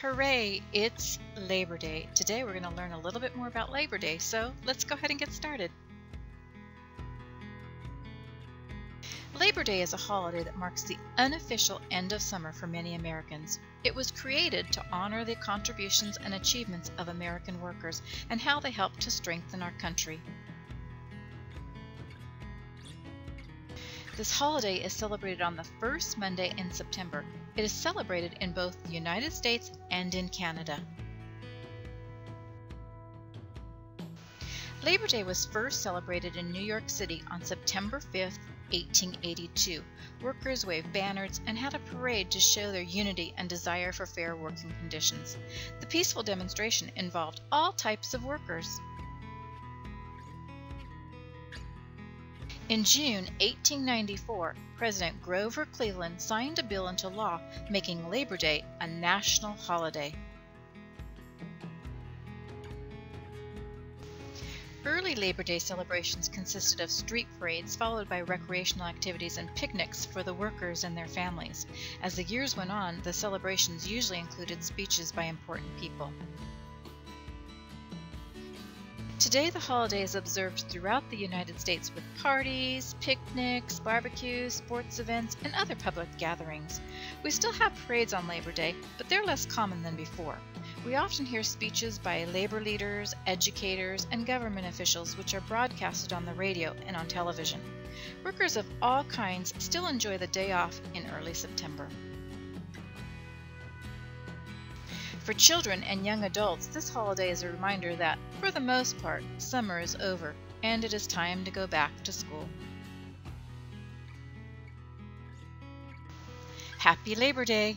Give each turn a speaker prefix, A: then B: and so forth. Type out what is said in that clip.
A: Hooray! It's Labor Day. Today we're going to learn a little bit more about Labor Day, so let's go ahead and get started. Labor Day is a holiday that marks the unofficial end of summer for many Americans. It was created to honor the contributions and achievements of American workers and how they helped to strengthen our country. This holiday is celebrated on the first Monday in September. It is celebrated in both the United States and in Canada. Labor Day was first celebrated in New York City on September 5th, 1882. Workers waved banners and had a parade to show their unity and desire for fair working conditions. The peaceful demonstration involved all types of workers. In June 1894, President Grover Cleveland signed a bill into law making Labor Day a national holiday. Early Labor Day celebrations consisted of street parades followed by recreational activities and picnics for the workers and their families. As the years went on, the celebrations usually included speeches by important people. Today, the holiday is observed throughout the United States with parties, picnics, barbecues, sports events, and other public gatherings. We still have parades on Labor Day, but they're less common than before. We often hear speeches by labor leaders, educators, and government officials which are broadcasted on the radio and on television. Workers of all kinds still enjoy the day off in early September. For children and young adults, this holiday is a reminder that, for the most part, summer is over and it is time to go back to school. Happy Labor Day!